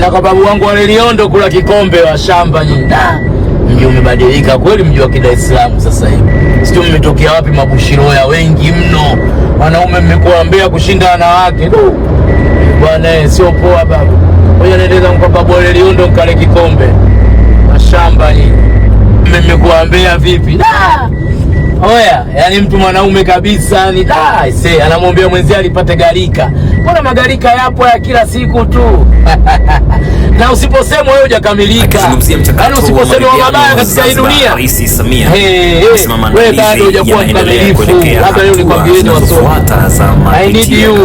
Nenda kwa babu wangu wale Liondo kula kikombe wa shamba nyinyi. Mji umebadilika kweli, mji wa Dar es Salaam sasa hivi. Sio mmetokea wapi mabushiroya wengi mno. Wanaume mmekuwa mbea kushinda wanawake. Bwana sio poa babu. Ngoja naendeleza kwa babu wale Liondo mkale kikombe. Mashamba nyinyi. Mmekuwa mbea vipi? Oya, yani mtu mwanaume kabisa ni anamwambia mwenzie alipate garika. Mbona magarika yapo ya kila siku tu? Na usiposema wewe hujakamilika. Yaani usiposema mabaya katika hii dunia. Rais Samia wewe bado hujakuwa mkamilifu. Labda leo nikwambieni wasomi. I need you.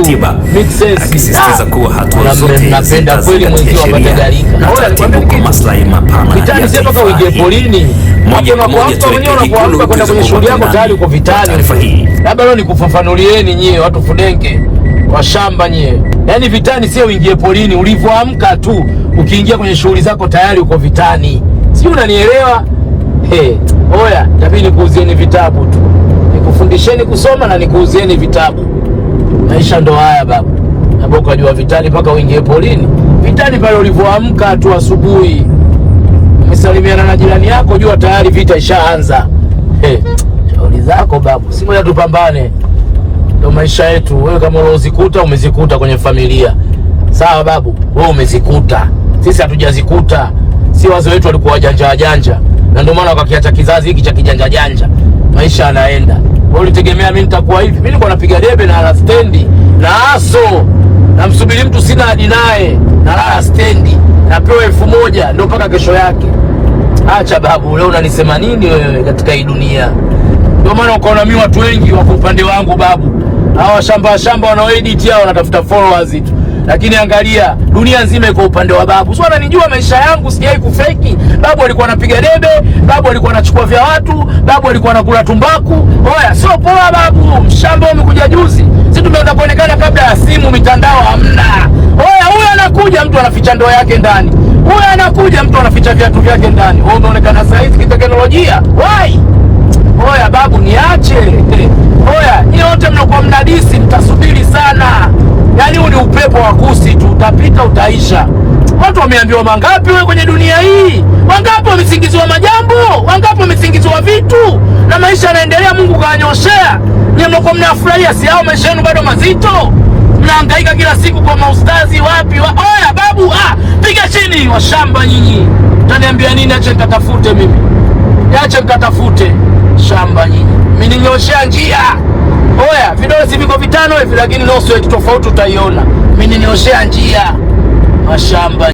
Make sense. Akisisitiza kuwa hatua zote napenda kweli mwenzio apate garika. Oya, nikwambie kwa maslahi mapana. Vitani sio mpaka uingie polini. Moja kwa moja tunapoanza kwenda kwenye shughuli yako tayari uko vitani. Labda leo nikufafanulieni nyie watu fudenge wa shamba nyie. Yaani vitani sio uingie polini, ulivyoamka tu ukiingia kwenye shughuli zako tayari uko vitani. Sio, unanielewa? Oya, tabii nikuuzieni vitabu tu. Nikufundisheni kusoma na nikuuzieni vitabu. Maisha ndo haya babu. Hapo kujua vitani mpaka uingie polini. Vitani pale ulivyoamka tu asubuhi. Umesalimiana na jirani yako, jua tayari vita ishaanza. Shauri zako babu. Si moja tupambane. Ndio maisha yetu. Wewe kama ulozikuta umezikuta kwenye familia. Sawa babu, wewe umezikuta. Sisi hatujazikuta. Si wazee wetu walikuwa wajanja. Na ndio maana wakakiacha kizazi hiki cha kijanja janja. Maisha yanaenda. Wewe ulitegemea mimi nitakuwa hivi? Mimi nilikuwa napiga debe na ala stendi na aso. Na msubiri mtu sina hadi naye. Na ala stendi. Napewa 1000 ndio mpaka kesho yake. Acha babu, leo unanisema nini wewe katika hii dunia? Ndio maana ukaona mimi watu wengi wako upande wangu babu. Hawa shamba wanaoedit hao wanatafuta followers tu. Lakini angalia, dunia nzima iko upande wa babu. Sio ananijua maisha yangu, sijai kufeki. Babu alikuwa anapiga debe, babu alikuwa anachukua vya watu, babu alikuwa anakula tumbaku. Oya, sio poa babu. Mshamba umekuja juzi. Sisi tumeanza kuonekana kabla ya simu, mitandao hamna. Oya, huyu anakuja mtu anaficha ndoo yake ndani. Huyu anakuja mtu anaficha viatu vyake ndani. Wewe unaonekana sasa hivi kiteknolojia. Why? Oya babu, niache. Oya, nyote mnakuwa mnadisi, mtasubiri sana. Yaani huu ni upepo wa kusi tu, utapita utaisha. Watu wameambiwa mangapi wewe kwenye dunia hii? Wangapi wamesingiziwa majambo? Wangapi wamesingiziwa vitu? Na maisha yanaendelea, Mungu kaanyoshea. Nyinyi mnakuwa mnafurahia, si hao maisha yenu bado mazito? Mnahangaika kila siku kwa maustazi wapi? Oya babu, piga chini wa shamba nyinyi. Utaniambia nini? Acha nikatafute mimi. Acha nikatafute shamba nyinyi. Mimi ninyoshea njia. Oya, vidole si viko vitano hivi, lakini nusu yetu tofauti utaiona. Mimi ninyoshea njia. Mashamba